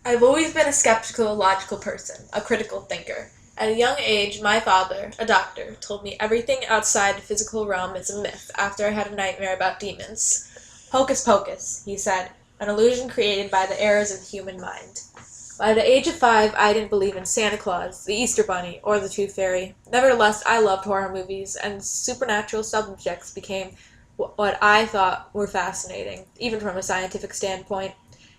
I've always been a skeptical, logical person, a critical thinker. At a young age, my father, a doctor, told me everything outside the physical realm is a myth after I had a nightmare about demons. Hocus pocus, he said, an illusion created by the errors of the human mind. By the age of 5, I didn't believe in Santa Claus, the Easter Bunny, or the Tooth Fairy. Nevertheless, I loved horror movies, and supernatural subjects became what I thought were fascinating, even from a scientific standpoint.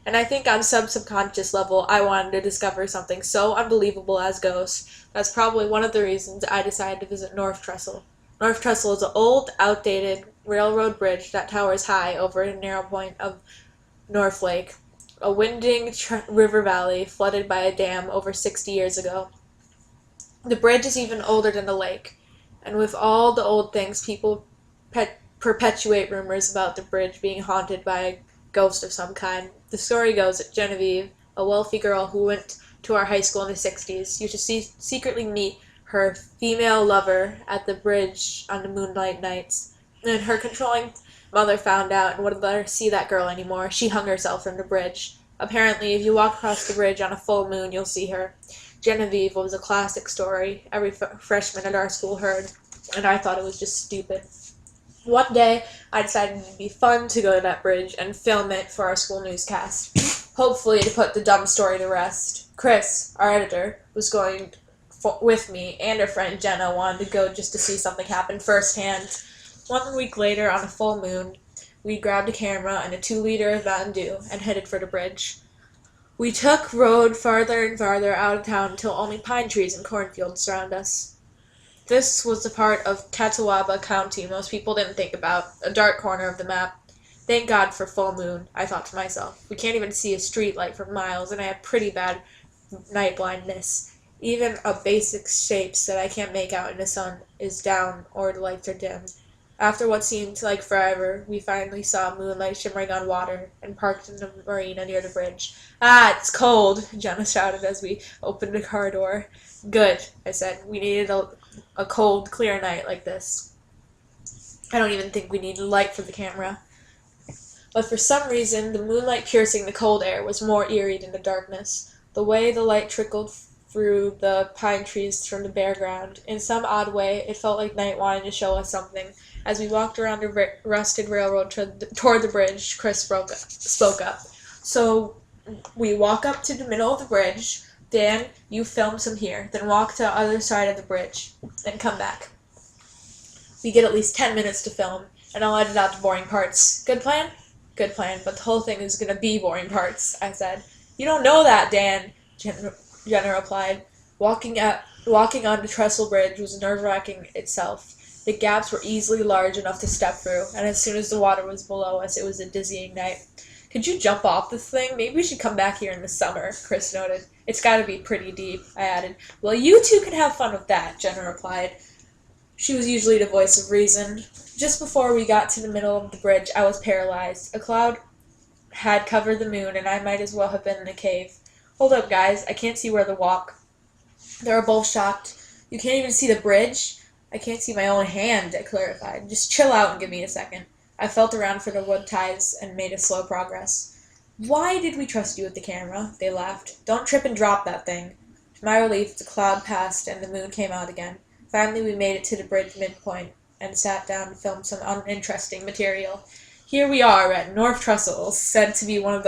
And I think on some subconscious level, I wanted to discover something so unbelievable as ghosts. That's probably one of the reasons I decided to visit North Trestle. North Trestle is an old, outdated railroad bridge that towers high over a narrow point of North Lake, a winding river valley flooded by a dam over 60 years ago. The bridge is even older than the lake, and with all the old things, people perpetuate rumors about the bridge being haunted by a ghost of some kind. The story goes that Genevieve, a wealthy girl who went to our high school in the 60s, used to secretly meet her female lover at the bridge on the moonlight nights. And her controlling mother found out and wouldn't let her see that girl anymore. She hung herself from the bridge. Apparently, if you walk across the bridge on a full moon, you'll see her. Genevieve was a classic story every freshman at our school heard, and I thought it was just stupid. One day, I decided it'd be fun to go to that bridge and film it for our school newscast, hopefully to put the dumb story to rest. Chris, our editor, was going with me, and her friend Jenna wanted to go just to see something happen firsthand. 1 week later, on a full moon, we grabbed a camera and a 2-liter of Mountain Dew and headed for the bridge. We took road farther and farther out of town until only pine trees and cornfields surround us. This was the part of Catawba County most people didn't think about, a dark corner of the map. Thank God for full moon, I thought to myself. We can't even see a street light for miles, and I have pretty bad night blindness. Even a basic shapes that I can't make out in the sun is down or the lights are dim. After what seemed like forever, we finally saw moonlight shimmering on water and parked in the marina near the bridge. Ah, it's cold, Jenna shouted as we opened the car door. Good, I said. We needed a cold, clear night like this. I don't even think we needed light for the camera. But for some reason, the moonlight piercing the cold air was more eerie than the darkness. The way the light trickled through the pine trees from the bare ground. In some odd way, it felt like night wanted to show us something. As we walked around the rusted railroad toward the bridge, Chris spoke up. So we walk up to the middle of the bridge. Dan, you film some here, then walk to the other side of the bridge, then come back. We get at least 10 minutes to film, and I'll edit out the boring parts. Good plan? Good plan, but the whole thing is gonna be boring parts, I said. You don't know that, Dan, Jenna replied. Walking on the trestle bridge was nerve-wracking itself. The gaps were easily large enough to step through, and as soon as the water was below us, it was a dizzying night. Could you jump off this thing? Maybe we should come back here in the summer, Chris noted. It's gotta be pretty deep, I added. Well, you two can have fun with that, Jenna replied. She was usually the voice of reason. Just before we got to the middle of the bridge, I was paralyzed. A cloud had covered the moon, and I might as well have been in a cave. Hold up, guys. I can't see where to walk. They were both shocked. You can't even see the bridge? I can't see my own hand, I clarified. Just chill out and give me a second. I felt around for the wood ties and made a slow progress. Why did we trust you with the camera? They laughed. Don't trip and drop that thing. To my relief, the cloud passed and the moon came out again. Finally, we made it to the bridge midpoint and sat down to film some uninteresting material. Here we are at North Trestle, said to be one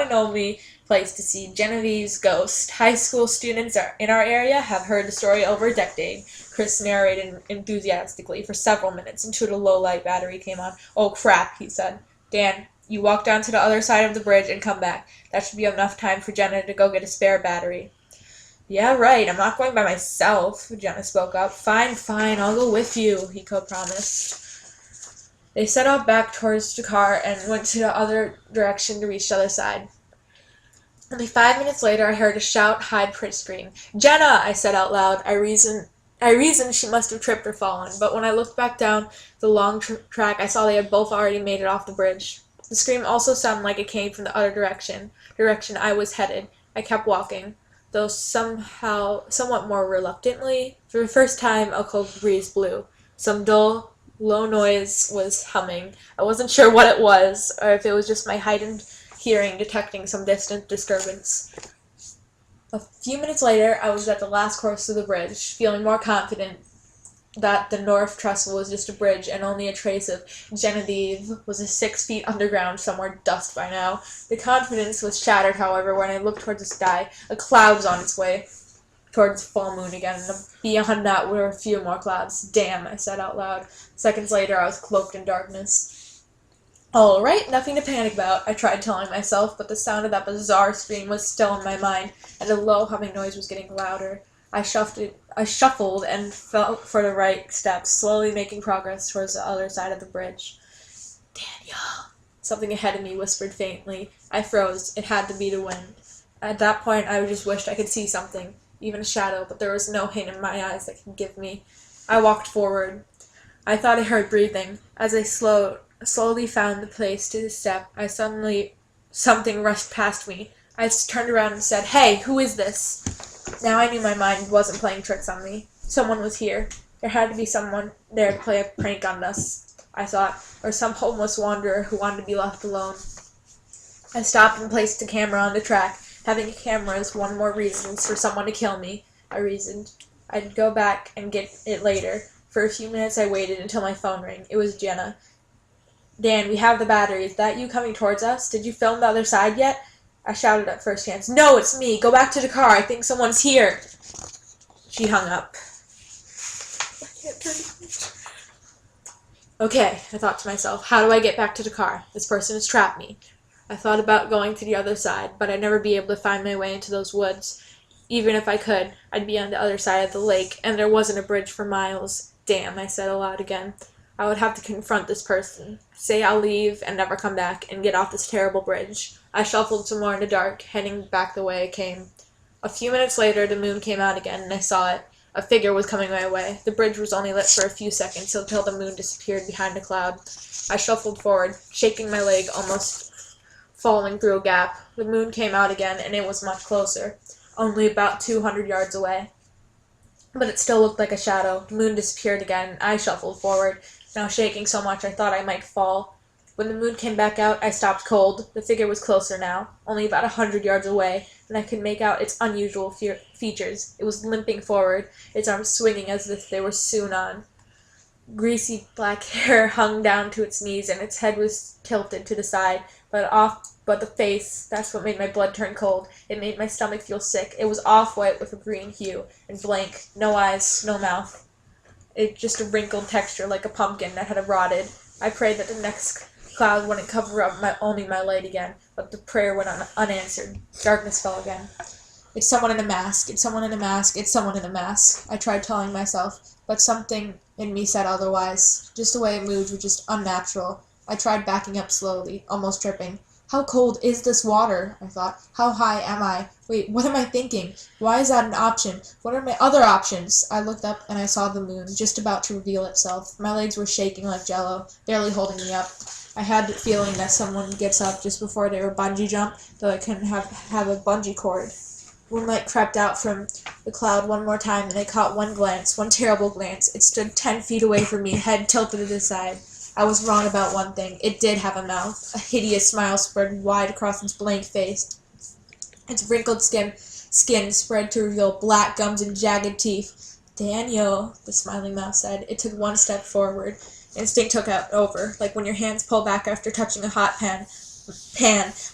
and only place to see Genevieve's ghost. High school students in our area have heard the story over a decade. Chris narrated enthusiastically for several minutes until the low-light battery came on. Oh crap, he said. Dan, you walk down to the other side of the bridge and come back. That should be enough time for Jenna to go get a spare battery. Yeah, right, I'm not going by myself, Jenna spoke up. Fine, I'll go with you, he promised. They set out back towards the car and went to the other direction to reach the other side. Only 5 minutes later, I heard a shout, high-pitched scream. Jenna, I said out loud. I reasoned she must have tripped or fallen, but when I looked back down the long track, I saw they had both already made it off the bridge. The scream also sounded like it came from the other direction I was headed. I kept walking, though somewhat more reluctantly. For the first time, a cold breeze blew. Some dull, low noise was humming. I wasn't sure what it was, or if it was just my heightened hearing detecting some distant disturbance. A few minutes later, I was at the last course of the bridge, feeling more confident that the North Trestle was just a bridge and only a trace of Genevieve was 6 feet underground somewhere dust by now. The confidence was shattered, however, when I looked towards the sky. A cloud was on its way towards full moon again, and beyond that were a few more clouds. Damn, I said out loud. Seconds later, I was cloaked in darkness. All right, nothing to panic about, I tried telling myself, but the sound of that bizarre scream was still in my mind, and a low humming noise was getting louder. I shuffled and felt for the right steps, slowly making progress towards the other side of the bridge. Daniel! Something ahead of me whispered faintly. I froze. It had to be the wind. At that point, I just wished I could see something, even a shadow, but there was no hint in my eyes that could give me. I walked forward. I thought I heard breathing. As I slowly found the place to step, something rushed past me. I turned around and said, "Hey, who is this?" Now I knew my mind wasn't playing tricks on me. Someone was here. There had to be someone there to play a prank on us, I thought, or some homeless wanderer who wanted to be left alone. I stopped and placed the camera on the track. Having a camera is one more reason for someone to kill me, I reasoned. I'd go back and get it later. For a few minutes I waited until my phone rang. It was Jenna. "Dan, we have the battery. Is that you coming towards us? Did you film the other side yet?" I shouted at first chance. "No, it's me. Go back to the car. I think someone's here." She hung up. I can't turn it. Okay, I thought to myself, how do I get back to the car? This person has trapped me. I thought about going to the other side, but I'd never be able to find my way into those woods. Even if I could, I'd be on the other side of the lake, and there wasn't a bridge for miles. Damn, I said aloud again. I would have to confront this person, say I'll leave and never come back, and get off this terrible bridge. I shuffled some more in the dark, heading back the way I came. A few minutes later, the moon came out again, and I saw it. A figure was coming my way. The bridge was only lit for a few seconds until the moon disappeared behind a cloud. I shuffled forward, shaking my leg, almost falling through a gap. The moon came out again, and it was much closer, only about 200 yards away. But it still looked like a shadow. The moon disappeared again, and I shuffled forward, now shaking so much I thought I might fall. When the moon came back out, I stopped cold. The figure was closer now, only about 100 yards away, and I could make out its unusual features. It was limping forward, its arms swinging as if they were sewn on. Greasy black hair hung down to its knees, and its head was tilted to the side, but the face, that's what made my blood turn cold. It made my stomach feel sick. It was off-white with a green hue, and blank, no eyes, no mouth. It just a wrinkled texture like a pumpkin that had rotted. I prayed that the next cloud wouldn't cover up only my light again, but the prayer went unanswered. Darkness fell again. It's someone in a mask. It's someone in a mask. It's someone in a mask. I tried telling myself, but something in me said otherwise. Just the way it moved was just unnatural. I tried backing up slowly, almost tripping. How cold is this water? I thought. How high am I? Wait, what am I thinking? Why is that an option? What are my other options? I looked up and I saw the moon, just about to reveal itself. My legs were shaking like jello, barely holding me up. I had the feeling that someone gets up just before they were bungee jump, though I couldn't have a bungee cord. Moonlight crept out from the cloud one more time, and I caught one terrible glance. It stood 10 feet away from me, head tilted to the side. I was wrong about one thing. It did have a mouth. A hideous smile spread wide across its blank face. Its wrinkled skin spread to reveal black gums and jagged teeth. "Daniel," the smiling mouth said. It took one step forward. Instinct took over, like when your hands pull back after touching a hot pan.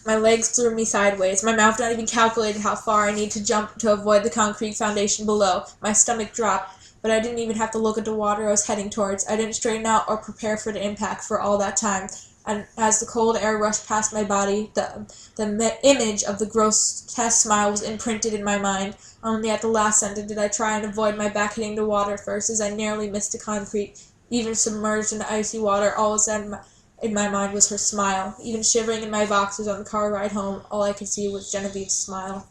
My legs threw me sideways, my mouth not even calculated how far I needed to jump to avoid the concrete foundation below. My stomach dropped, but I didn't even have to look at the water I was heading towards. I didn't straighten out or prepare for the impact for all that time. And as the cold air rushed past my body, the image of the grotesque smile was imprinted in my mind. Only at the last second did I try and avoid my back hitting the water first, as I narrowly missed the concrete. Even submerged in the icy water, all was in my mind was her smile. Even shivering in my boxers on the car ride home, all I could see was Genevieve's smile.